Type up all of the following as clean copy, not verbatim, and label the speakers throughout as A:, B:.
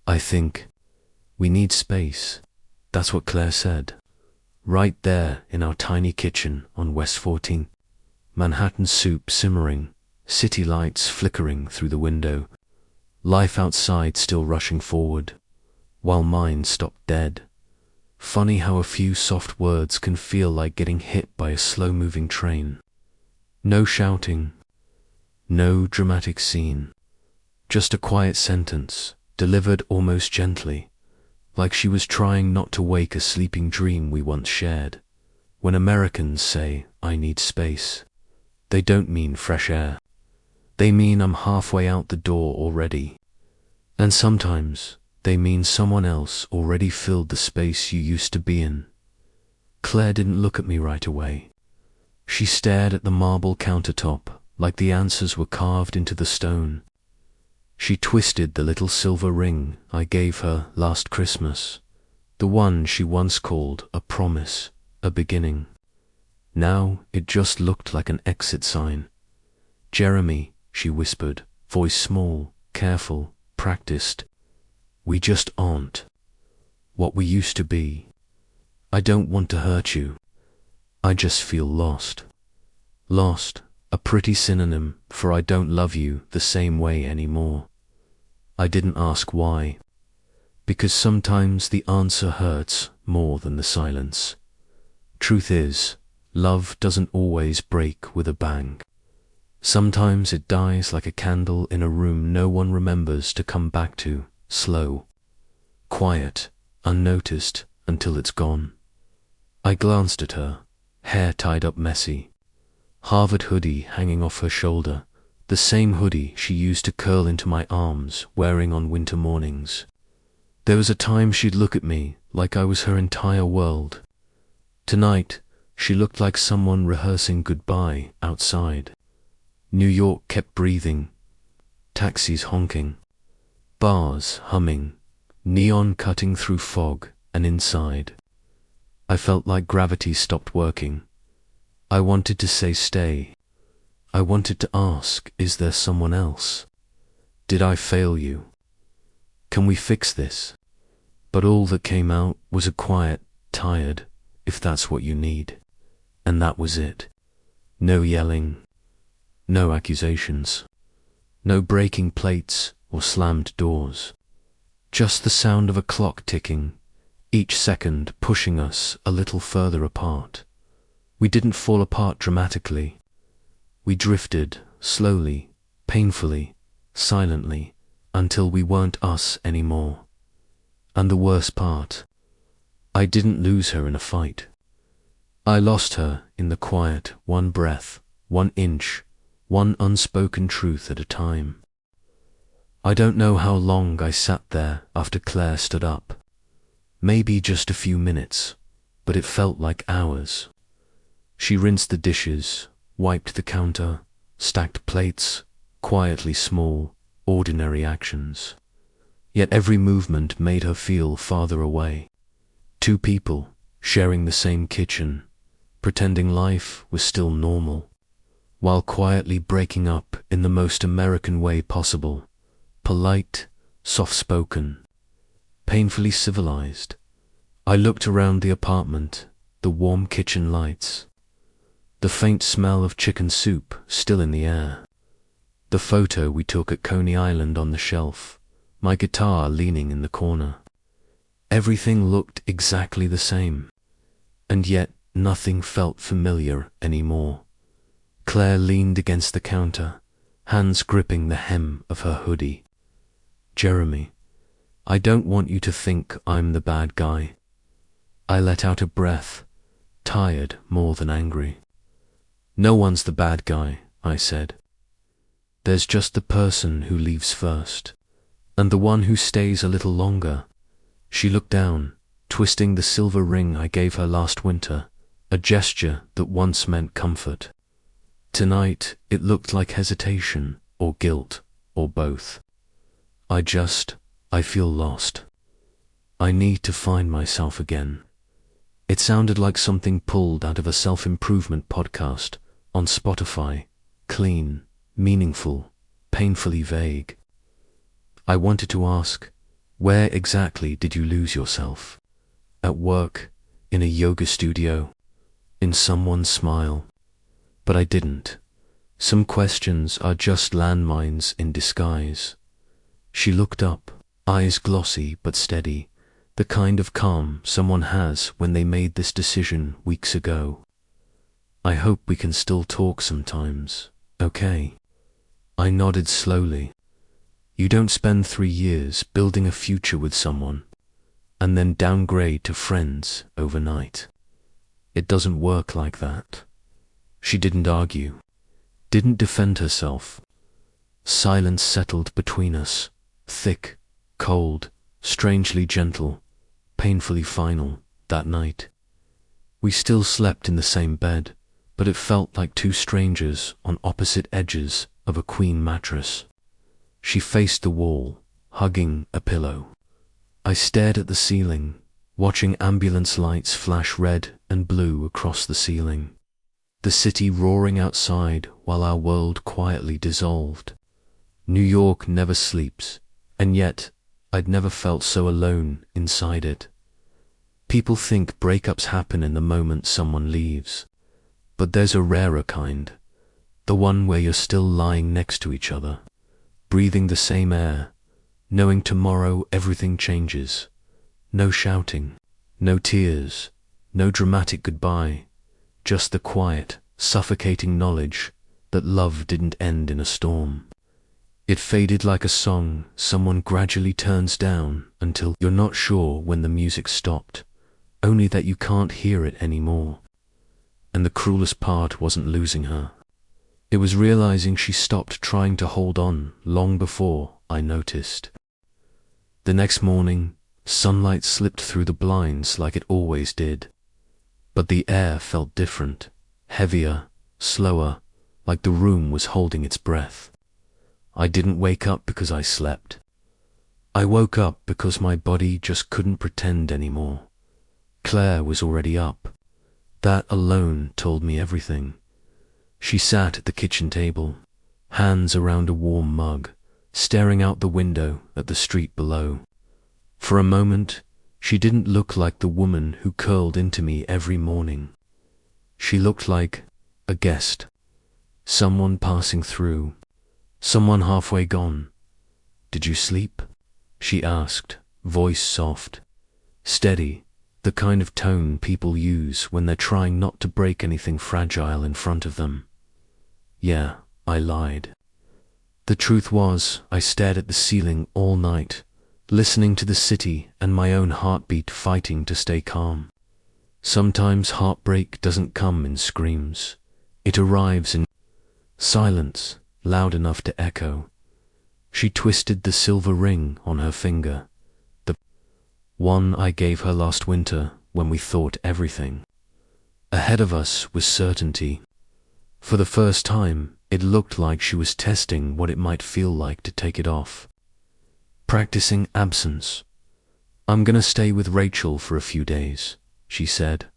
A: I think we need space. That's what Claire said. Right there in our tiny kitchen on West 14th. Manhattan soup simmering, city lights flickering through the window, life outside still rushing forward, while mine stopped dead. Funny how a few soft words can feel like getting hit by a slow-moving train. No shouting, no dramatic scene, just a quiet sentence, delivered almost gently, like she was trying not to wake a sleeping dream we once shared. When Americans say, "I need space," they don't mean fresh air. They mean I'm halfway out the door already. And sometimes they mean someone else already filled the space you used to be in. Claire didn't look at me right away. She stared at the marble countertop like the answers were carved into the stone. She twisted the little silver ring I gave her last Christmas, the one she once called a promise, a beginning. Now it just looked like an exit sign. "Jeremy," she whispered, voice small, careful, practiced. "We just aren't what we used to be. I don't want to hurt you. I just feel lost." Lost, a pretty synonym for I don't love you the same way anymore. I didn't ask why, because sometimes the answer hurts more than the silence. Truth is, love doesn't always break with a bang. Sometimes it dies like a candle in a room no one remembers to come back to, slow, quiet, unnoticed until it's gone. I glanced at her, hair tied up messy, Harvard hoodie hanging off her shoulder, the same hoodie she used to curl into my arms wearing on winter mornings. There was a time she'd look at me like I was her entire world. Tonight, she looked like someone rehearsing goodbye outside. New York kept breathing, taxis honking, bars humming, neon cutting through fog and inside. I felt like gravity stopped working. I wanted to say stay. I wanted to ask, is there someone else? Did I fail you? Can we fix this? But all that came out was a quiet, tired, if that's what you need. And that was it. No yelling, no accusations, no breaking plates or slammed doors. Just the sound of a clock ticking, each second pushing us a little further apart. We didn't fall apart dramatically. We drifted slowly, painfully, silently, until we weren't us anymore. And the worst part, I didn't lose her in a fight. I lost her in the quiet, one breath, one inch, one unspoken truth at a time. I don't know how long I sat there after Claire stood up. Maybe just a few minutes, but it felt like hours. She rinsed the dishes, wiped the counter, stacked plates, quietly small, ordinary actions. Yet every movement made her feel farther away. Two people, sharing the same kitchen, pretending life was still normal, while quietly breaking up in the most American way possible, polite, soft-spoken, painfully civilized. I looked around the apartment, the warm kitchen lights, the faint smell of chicken soup still in the air, the photo we took at Coney Island on the shelf, my guitar leaning in the corner. Everything looked exactly the same, and yet nothing felt familiar anymore. Claire leaned against the counter, hands gripping the hem of her hoodie. "Jeremy, I don't want you to think I'm the bad guy." I let out a breath, tired more than angry. "No one's the bad guy," I said. "There's just the person who leaves first, and the one who stays a little longer." She looked down, twisting the silver ring I gave her last winter, a gesture that once meant comfort. Tonight it looked like hesitation, or guilt, or both. I feel lost. I need to find myself again." It sounded like something pulled out of a self-improvement podcast on Spotify, clean, meaningful, painfully vague. I wanted to ask, Where exactly did you lose yourself? At work? In a yoga studio? In someone's smile? But I didn't. Some questions are just landmines in disguise. She looked up, eyes glossy but steady, the kind of calm someone has when they made this decision weeks ago. I hope we can still talk sometimes, okay? I nodded slowly. You don't spend 3 years building a future with someone and then downgrade to friends overnight. It doesn't work like that. She didn't argue, didn't defend herself. Silence settled between us, thick, cold, strangely gentle, painfully final, that night. We still slept in the same bed, but it felt like two strangers on opposite edges of a queen mattress. She faced the wall, hugging a pillow. I stared at the ceiling, watching ambulance lights flash red and blue across the ceiling. The city roaring outside while our world quietly dissolved. New York never sleeps, and yet I'd never felt so alone inside it. People think breakups happen in the moment someone leaves, but there's a rarer kind, the one where you're still lying next to each other, breathing the same air, knowing tomorrow everything changes. No shouting, no tears, no dramatic goodbye, just the quiet, suffocating knowledge that love didn't end in a storm. It faded like a song someone gradually turns down until you're not sure when the music stopped, only that you can't hear it anymore. And the cruelest part wasn't losing her. It was realizing she stopped trying to hold on long before I noticed. The next morning, sunlight slipped through the blinds like it always did. But the air felt different, heavier, slower, like the room was holding its breath. I didn't wake up because I slept. I woke up because my body just couldn't pretend anymore. Claire was already up. That alone told me everything. She sat at the kitchen table, hands around a warm mug, staring out the window at the street below. For a moment, she didn't look like the woman who curled into me every morning. She looked like a guest, someone passing through, someone halfway gone. "Did you sleep?" she asked, voice soft, steady, the kind of tone people use when they're trying not to break anything fragile in front of them. Yeah, I lied. The truth was, I stared at the ceiling all night, listening to the city and my own heartbeat fighting to stay calm. Sometimes heartbreak doesn't come in screams. It arrives in silence, loud enough to echo. She twisted the silver ring on her finger, the one I gave her last winter when we thought everything. Ahead of us was certainty. For the first time, it looked like she was testing what it might feel like to take it off. Practicing absence. "I'm gonna stay with Rachel for a few days," she said,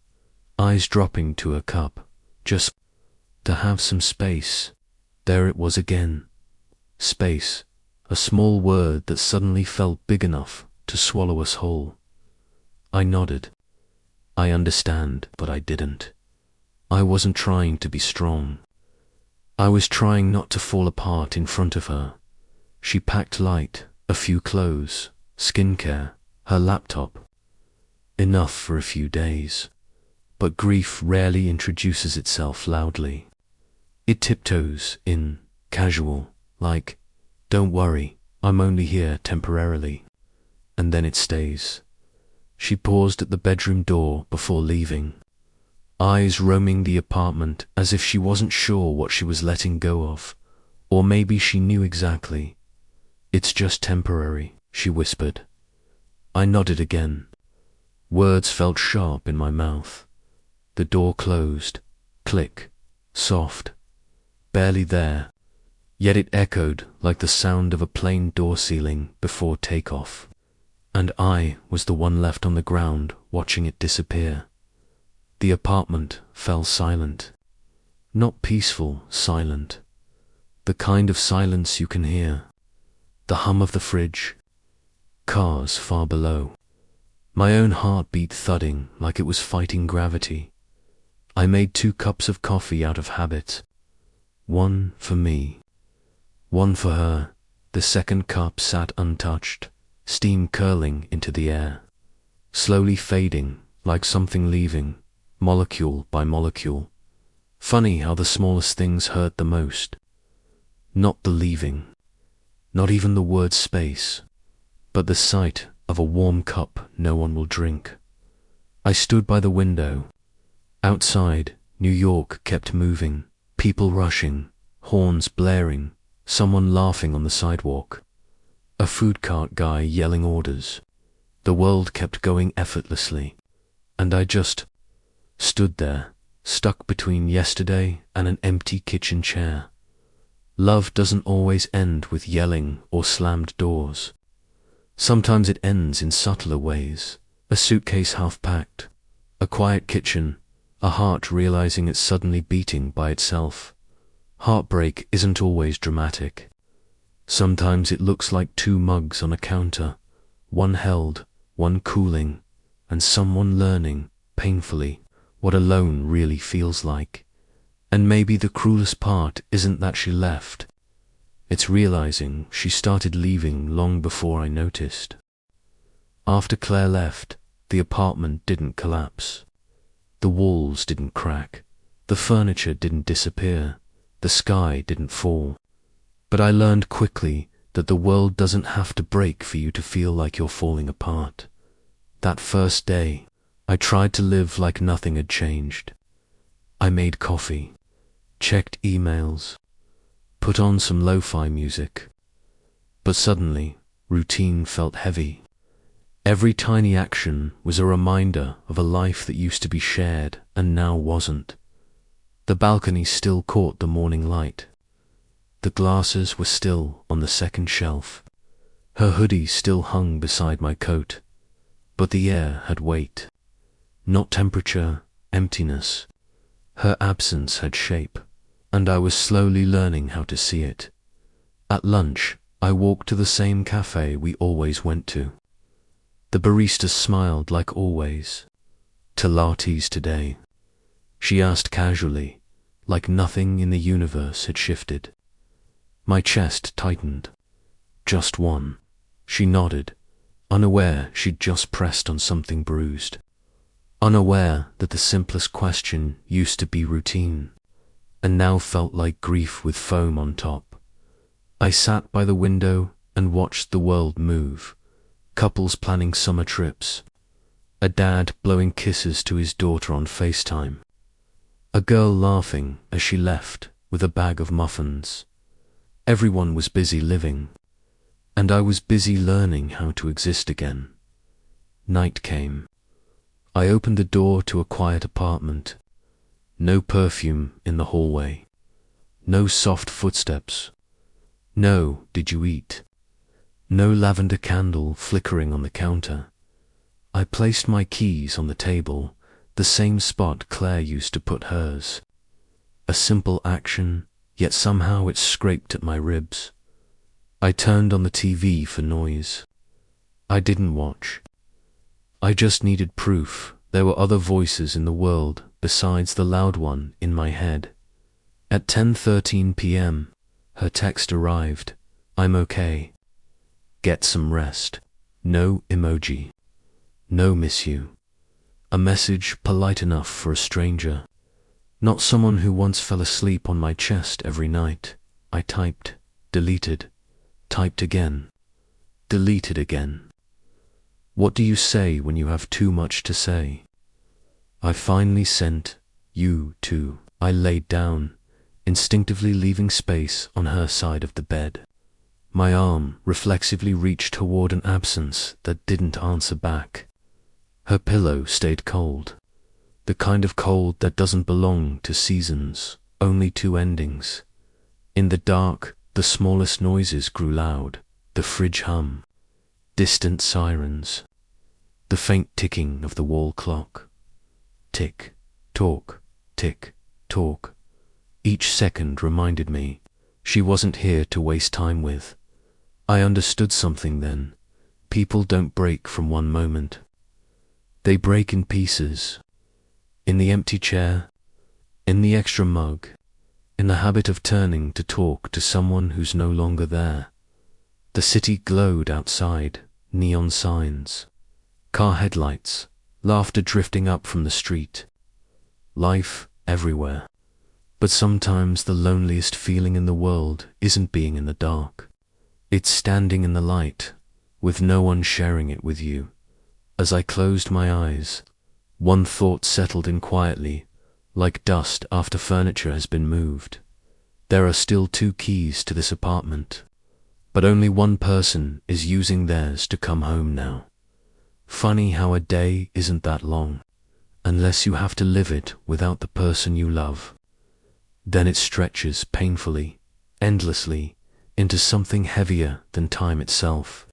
A: eyes dropping to her cup, "just to have some space." There it was again. Space, a small word that suddenly felt big enough to swallow us whole. I nodded. I understand, but I didn't. I wasn't trying to be strong. I was trying not to fall apart in front of her. She packed light, a few clothes, skincare, her laptop. Enough for a few days. But grief rarely introduces itself loudly. It tiptoes in, casual, like, "Don't worry, I'm only here temporarily." And then it stays. She paused at the bedroom door before leaving, eyes roaming the apartment as if she wasn't sure what she was letting go of, or maybe she knew exactly. "It's just temporary," she whispered. I nodded again. Words felt sharp in my mouth. The door closed, click, soft, barely there, yet it echoed like the sound of a plane door sealing before takeoff. And I was the one left on the ground watching it disappear. The apartment fell silent. Not peaceful silent. The kind of silence you can hear. The hum of the fridge. cars far below. My own heart beat thudding like it was fighting gravity. I made 2 cups of coffee out of habit. One for me, one for her. The second cup sat untouched, steam curling into the air, slowly fading like something leaving, molecule by molecule. Funny how the smallest things hurt the most. Not the leaving, not even the word space, but the sight of a warm cup no one will drink. I stood by the window. Outside, New York kept moving, people rushing, horns blaring, someone laughing on the sidewalk, a food cart guy yelling orders. The world kept going effortlessly, and I just stood there, stuck between yesterday and an empty kitchen chair. Love doesn't always end with yelling or slammed doors. Sometimes it ends in subtler ways, a suitcase half packed, a quiet kitchen, a heart realizing it's suddenly beating by itself. Heartbreak isn't always dramatic. Sometimes it looks like 2 mugs on a counter, one held, one cooling, and someone learning, painfully, what alone really feels like. And maybe the cruelest part isn't that she left. It's realizing she started leaving long before I noticed. After Claire left, the apartment didn't collapse. The walls didn't crack, the furniture didn't disappear, the sky didn't fall. But I learned quickly that the world doesn't have to break for you to feel like you're falling apart. That first day, I tried to live like nothing had changed. I made coffee, checked emails, put on some lo-fi music. But suddenly, routine felt heavy. Every tiny action was a reminder of a life that used to be shared and now wasn't. The balcony still caught the morning light. The glasses were still on the second shelf. Her hoodie still hung beside my coat. But the air had weight. Not temperature, emptiness. Her absence had shape, and I was slowly learning how to see it. At lunch, I walked to the same cafe we always went to. The barista smiled like always. "To lattes today?" She asked casually, like nothing in the universe had shifted. My chest tightened. "Just one." She nodded, unaware she'd just pressed on something bruised. Unaware that the simplest question used to be routine, and now felt like grief with foam on top. I sat by the window and watched the world move. Couples planning summer trips, a dad blowing kisses to his daughter on FaceTime, a girl laughing as she left with a bag of muffins. Everyone was busy living, and I was busy learning how to exist again. Night came. I opened the door to a quiet apartment. No perfume in the hallway, no soft footsteps, no "did you eat?" No lavender candle flickering on the counter. I placed my keys on the table, the same spot Claire used to put hers. A simple action, yet somehow it scraped at my ribs. I turned on the TV for noise. I didn't watch. I just needed proof there were other voices in the world besides the loud one in my head. At 10:13 p.m., her text arrived. "I'm okay. Get some rest." No emoji. No miss you. A message polite enough for a stranger. Not someone who once fell asleep on my chest every night. I typed, deleted, typed again, deleted again. What do you say when you have too much to say? I finally sent, "You too." I laid down, instinctively leaving space on her side of the bed. My arm reflexively reached toward an absence that didn't answer back. Her pillow stayed cold. The kind of cold that doesn't belong to seasons, only to endings. In the dark, the smallest noises grew loud. The fridge hum, distant sirens, the faint ticking of the wall clock. Tick, talk, tick, talk. Each second reminded me she wasn't here to waste time with. I understood something then. People don't break from one moment. They break in pieces. In the empty chair, in the extra mug, in the habit of turning to talk to someone who's no longer there. The city glowed outside, neon signs, car headlights, laughter drifting up from the street. Life everywhere. But sometimes the loneliest feeling in the world isn't being in the dark. It's standing in the light, with no one sharing it with you. As I closed my eyes, one thought settled in quietly, like dust after furniture has been moved. There are still 2 keys to this apartment, but only one person is using theirs to come home now. Funny how a day isn't that long, unless you have to live it without the person you love. Then it stretches painfully, endlessly, into something heavier than time itself.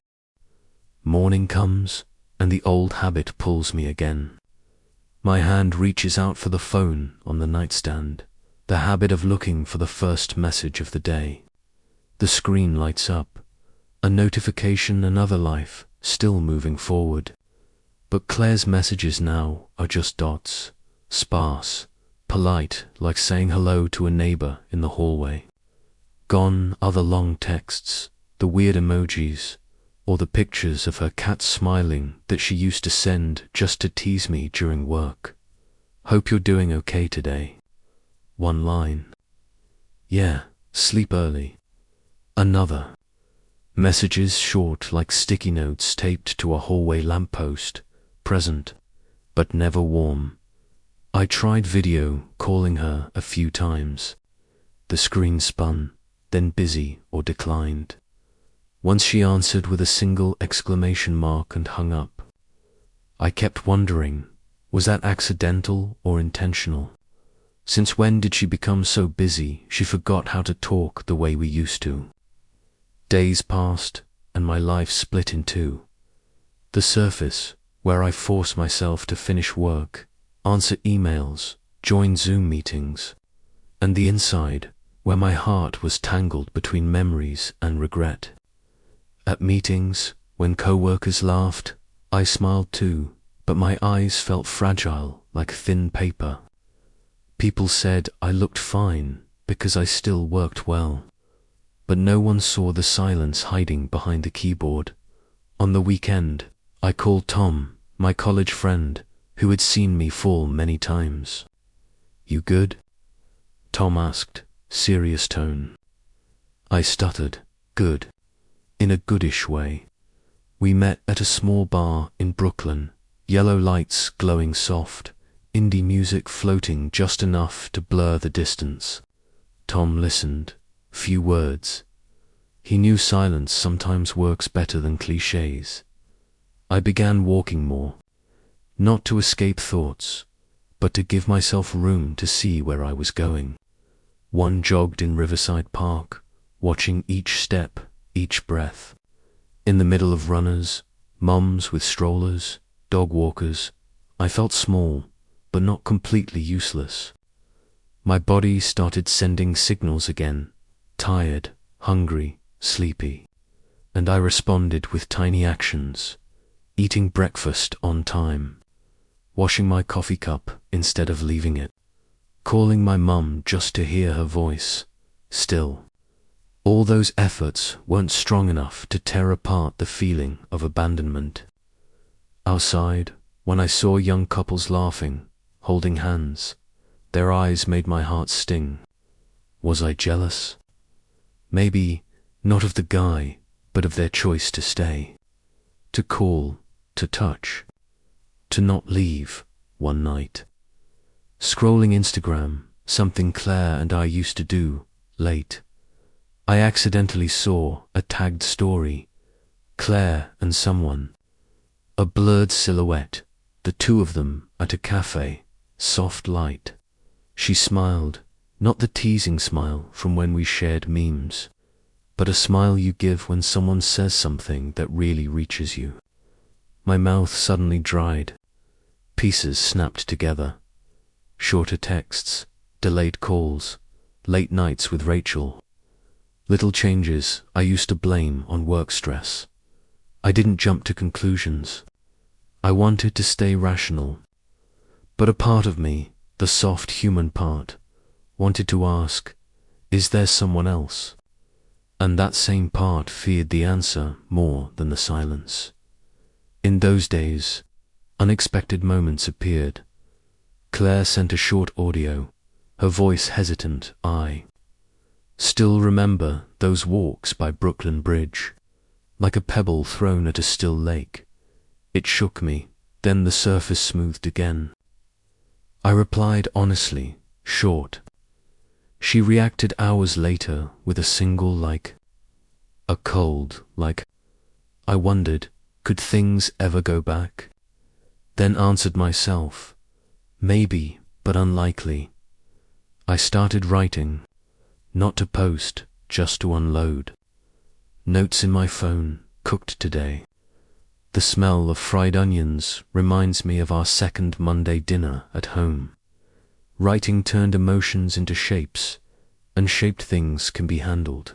A: Morning comes, and the old habit pulls me again. My hand reaches out for the phone on the nightstand, the habit of looking for the first message of the day. The screen lights up, a notification, another life, still moving forward. But Claire's messages now are just dots, sparse, polite, like saying hello to a neighbor in the hallway. Gone are the long texts, the weird emojis, or the pictures of her cat smiling that she used to send just to tease me during work. Hope you're doing okay today. One line. Yeah, sleep early. Another. Messages short like sticky notes taped to a hallway lamppost, present, but never warm. I tried video calling her a few times. The screen spun, then busy or declined. Once she answered with a single exclamation mark and hung up. I kept wondering, was that accidental or intentional? Since when did she become so busy she forgot how to talk the way we used to? Days passed, and my life split in 2. The surface, where I force myself to finish work, answer emails, join Zoom meetings, and the inside, where my heart was tangled between memories and regret. At meetings, when co-workers laughed, I smiled too, but my eyes felt fragile like thin paper. People said I looked fine because I still worked well, but no one saw the silence hiding behind the keyboard. On the weekend, I called Tom, my college friend, who had seen me fall many times. "You good?" Tom asked, serious tone. I stuttered, "Good," in a goodish way. We met at a small bar in Brooklyn, yellow lights glowing soft, indie music floating just enough to blur the distance. Tom listened, few words. He knew silence sometimes works better than cliches. I began walking more, not to escape thoughts, but to give myself room to see where I was going. One jogged in Riverside Park, watching each step, each breath. In the middle of runners, mums with strollers, dog walkers, I felt small, but not completely useless. My body started sending signals again, tired, hungry, sleepy, and I responded with tiny actions, eating breakfast on time, washing my coffee cup instead of leaving it, calling my mum just to hear her voice. Still, all those efforts weren't strong enough to tear apart the feeling of abandonment. Outside, when I saw young couples laughing, holding hands, their eyes made my heart sting. Was I jealous? Maybe not of the guy, but of their choice to stay, to call, to touch, to not leave one night. Scrolling Instagram, something Claire and I used to do, late, I accidentally saw a tagged story, Claire and someone, a blurred silhouette, the 2 of them at a cafe, soft light. She smiled, not the teasing smile from when we shared memes, but a smile you give when someone says something that really reaches you. My mouth suddenly dried. Pieces snapped together. Shorter texts, delayed calls, late nights with Rachel. Little changes I used to blame on work stress. I didn't jump to conclusions. I wanted to stay rational. But a part of me, the soft human part, wanted to ask, is there someone else? And that same part feared the answer more than the silence. In those days, unexpected moments appeared. Claire sent a short audio, her voice hesitant. I still remember those walks by Brooklyn Bridge, like a pebble thrown at a still lake. It shook me, then the surface smoothed again. I replied honestly, short. She reacted hours later with a single like. A cold like. I wondered, could things ever go back? Then answered myself, maybe, but unlikely. I started writing, not to post, just to unload. Notes in my phone, cooked today. The smell of fried onions reminds me of our second Monday dinner at home. Writing turned emotions into shapes, and shaped things can be handled.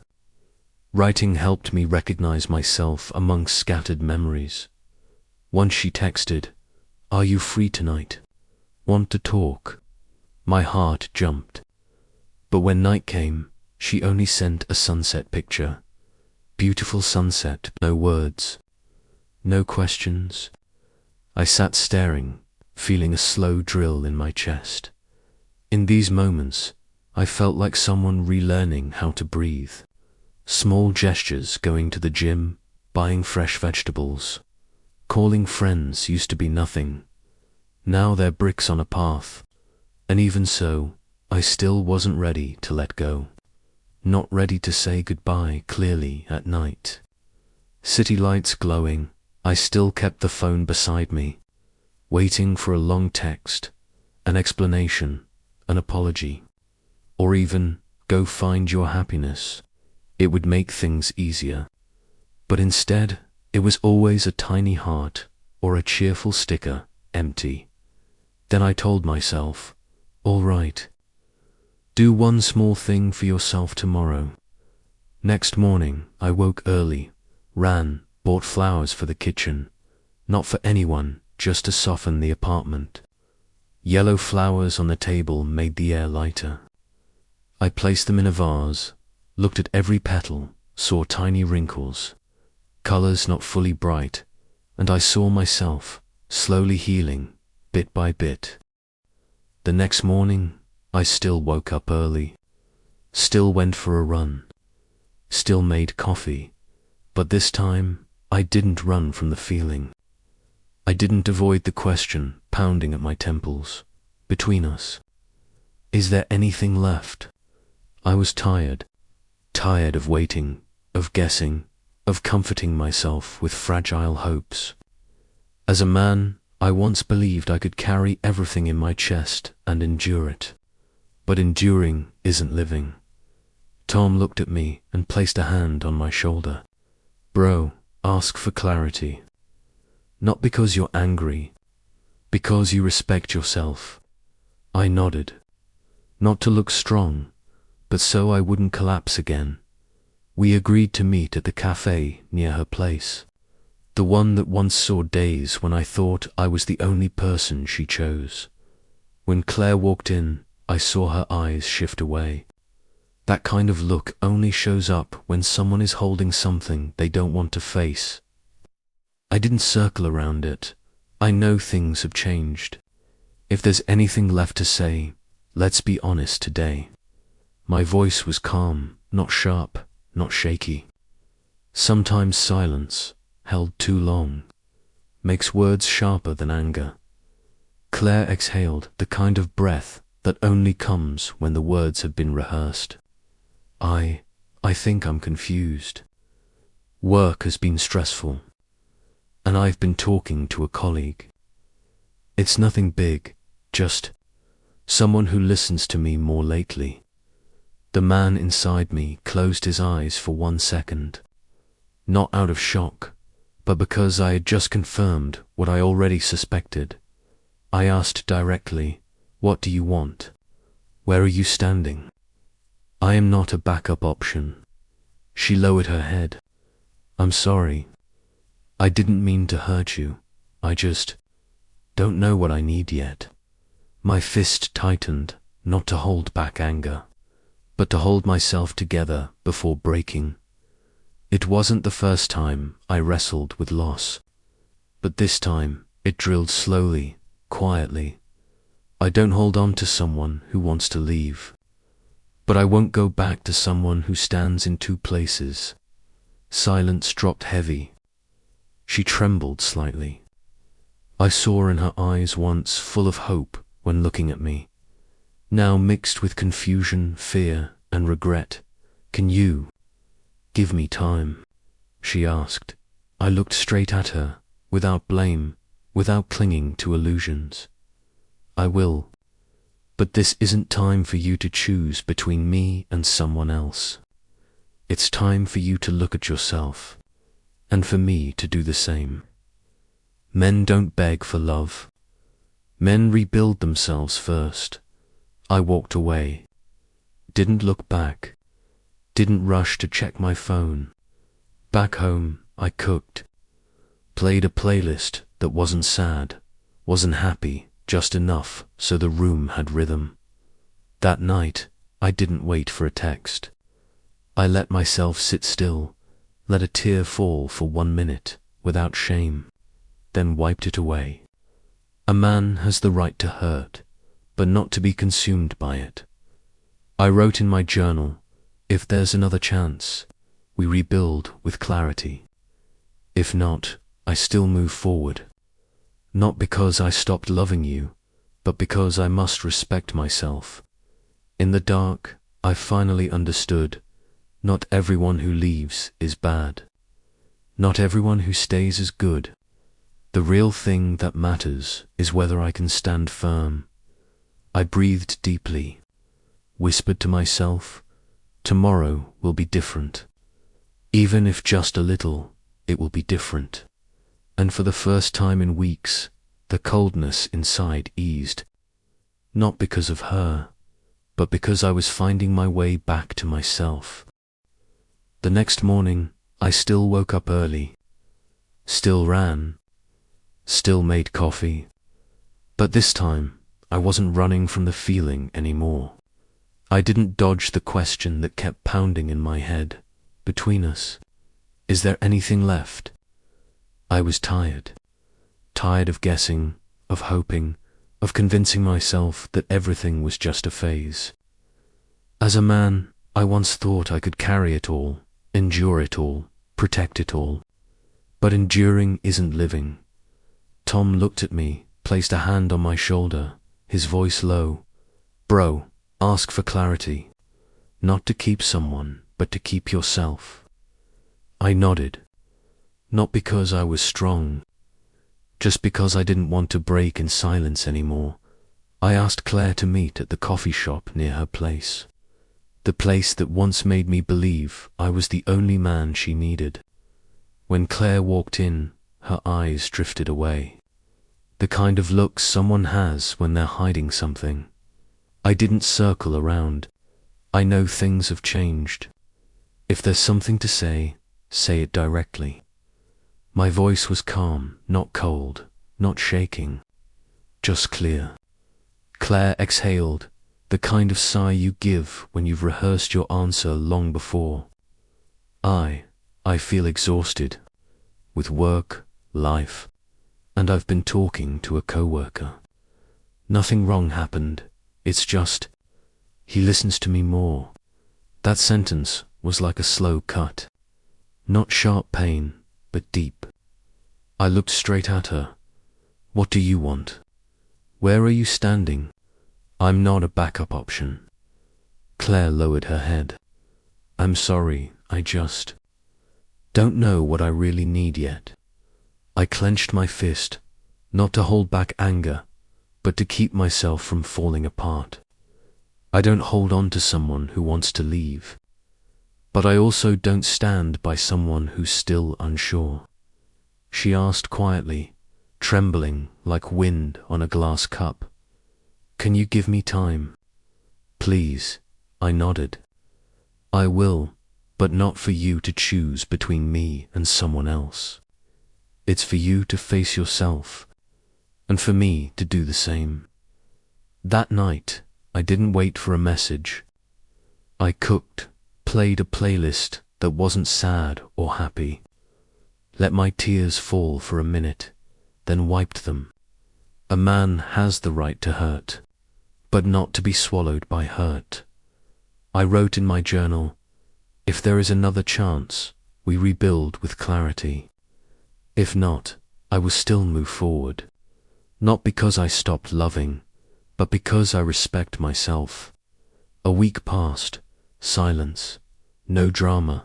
A: Writing helped me recognize myself among scattered memories. Once she texted, "Are you free tonight? Want to talk?" My heart jumped. But when night came, she only sent a sunset picture. Beautiful sunset, no words, no questions. I sat staring, feeling a slow drill in my chest. In these moments, I felt like someone relearning how to breathe. Small gestures, going to the gym, buying fresh vegetables, calling friends used to be nothing. Now they're bricks on a path. And even so, I still wasn't ready to let go. Not ready to say goodbye clearly at night. City lights glowing, I still kept the phone beside me, waiting for a long text, an explanation, an apology, or even, go find your happiness. It would make things easier. But instead, it was always a tiny heart or a cheerful sticker, empty. Then I told myself, all right. Do one small thing for yourself tomorrow. Next morning, I woke early, ran, bought flowers for the kitchen. Not for anyone, just to soften the apartment. Yellow flowers on the table made the air lighter. I placed them in a vase, looked at every petal, saw tiny wrinkles, colors not fully bright, and I saw myself slowly healing, bit by bit. The next morning, I still woke up early, still went for a run, still made coffee, but this time I didn't run from the feeling. I didn't avoid the question pounding at my temples, between us. Is there anything left? I was tired of waiting, of guessing, of comforting myself with fragile hopes. As a man, I once believed I could carry everything in my chest and endure it. But enduring isn't living. Tom looked at me and placed a hand on my shoulder. Bro, ask for clarity. Not because you're angry, because you respect yourself. I nodded. Not to look strong, but so I wouldn't collapse again. We agreed to meet at the cafe near her place, the one that once saw days when I thought I was the only person she chose. When Claire walked in, I saw her eyes shift away. That kind of look only shows up when someone is holding something they don't want to face. I didn't circle around it. I know things have changed. If there's anything left to say, let's be honest today. My voice was calm, not sharp, not shaky. Sometimes silence, held too long, makes words sharper than anger. Claire exhaled the kind of breath that only comes when the words have been rehearsed. I think I'm confused. Work has been stressful, and I've been talking to a colleague. It's nothing big, just someone who listens to me more lately. The man inside me closed his eyes for 1 second, not out of shock, but because I had just confirmed what I already suspected. I asked directly, "What do you want? Where are you standing?" "I am not a backup option." She lowered her head. "I'm sorry. I didn't mean to hurt you. I just don't know what I need yet. My fist tightened, not to hold back anger, but to hold myself together before breaking. It wasn't the first time I wrestled with loss, but this time it drilled slowly, quietly. I don't hold on to someone who wants to leave, but I won't go back to someone who stands in two places. Silence dropped heavy. She trembled slightly. I saw in her eyes once full of hope when looking at me, now mixed with confusion, fear, and regret. "Can you give me time?" she asked. I looked straight at her, without blame, without clinging to illusions. "I will, but this isn't time for you to choose between me and someone else. It's time for you to look at yourself, and for me to do the same. Men don't beg for love. Men rebuild themselves first." I walked away, didn't look back, didn't rush to check my phone. Back home, I cooked, played a playlist that wasn't sad, wasn't happy, just enough so the room had rhythm. That night, I didn't wait for a text. I let myself sit still, let a tear fall for 1 minute, without shame, then wiped it away. A man has the right to hurt, but not to be consumed by it. I wrote in my journal, if there's another chance, we rebuild with clarity. If not, I still move forward. Not because I stopped loving you, but because I must respect myself. In the dark, I finally understood, not everyone who leaves is bad. Not everyone who stays is good. The real thing that matters is whether I can stand firm. I breathed deeply, whispered to myself, tomorrow will be different. Even if just a little, it will be different. And for the first time in weeks, the coldness inside eased. Not because of her, but because I was finding my way back to myself. The next morning, I still woke up early, still ran, still made coffee, but this time I wasn't running from the feeling anymore. I didn't dodge the question that kept pounding in my head. Between us, is there anything left? I was tired. Tired of guessing, of hoping, of convincing myself that everything was just a phase. As a man, I once thought I could carry it all, endure it all, protect it all. But enduring isn't living. Tom looked at me, placed a hand on my shoulder, his voice low. "Bro, ask for clarity. Not to keep someone, but to keep yourself." I nodded. Not because I was strong, just because I didn't want to break in silence anymore. I asked Claire to meet at the coffee shop near her place. The place that once made me believe I was the only man she needed. When Claire walked in, her eyes drifted away. The kind of look someone has when they're hiding something. I didn't circle around. I know things have changed. If there's something to say it directly. My voice was calm, not cold, not shaking, just clear. Claire exhaled, the kind of sigh you give when you've rehearsed your answer long before. I feel exhausted, with work, life, and I've been talking to a coworker. Nothing wrong happened, it's just, he listens to me more. That sentence was like a slow cut. Not sharp pain, but deep. I looked straight at her. What do you want? Where are you standing? I'm not a backup option. Claire lowered her head. I'm sorry, I just don't know what I really need yet. I clenched my fist, not to hold back anger, but to keep myself from falling apart. I don't hold on to someone who wants to leave, but I also don't stand by someone who's still unsure. She asked quietly, trembling like wind on a glass cup. Can you give me time? Please, I nodded. I will, but not for you to choose between me and someone else. It's for you to face yourself, and for me to do the same. That night, I didn't wait for a message. I cooked, played a playlist that wasn't sad or happy, let my tears fall for a minute, then wiped them. A man has the right to hurt, but not to be swallowed by hurt. I wrote in my journal, if there is another chance, we rebuild with clarity. If not, I will still move forward. Not because I stopped loving, but because I respect myself. A week passed, silence, no drama,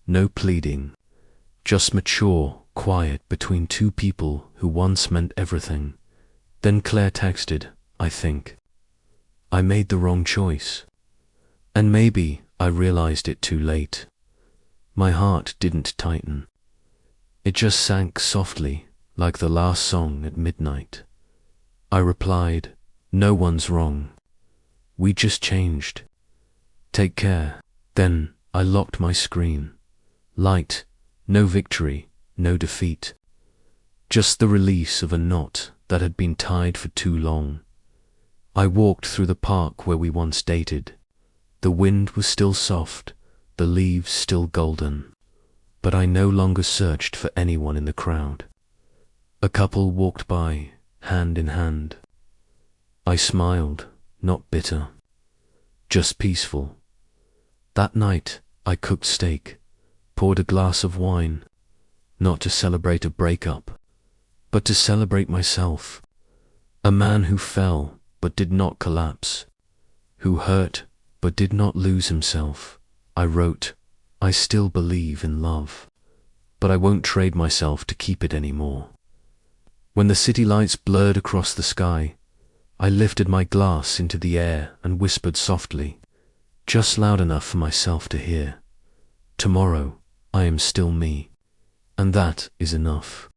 A: no pleading, just mature, quiet between two people who once meant everything. Then Claire texted, I think I made the wrong choice. And maybe I realized it too late. My heart didn't tighten. It just sank softly, like the last song at midnight. I replied, no one's wrong. We just changed. Take care. Then I locked my screen. Light, no victory, no defeat. Just the release of a knot that had been tied for too long. I walked through the park where we once dated. The wind was still soft, the leaves still golden, but I no longer searched for anyone in the crowd. A couple walked by, hand in hand. I smiled, not bitter, just peaceful. That night I cooked steak, poured a glass of wine, not to celebrate a breakup, but to celebrate myself. A man who fell but did not collapse, who hurt but did not lose himself. I wrote, I still believe in love, but I won't trade myself to keep it anymore. When the city lights blurred across the sky, I lifted my glass into the air and whispered softly, just loud enough for myself to hear, tomorrow I am still me, and that is enough.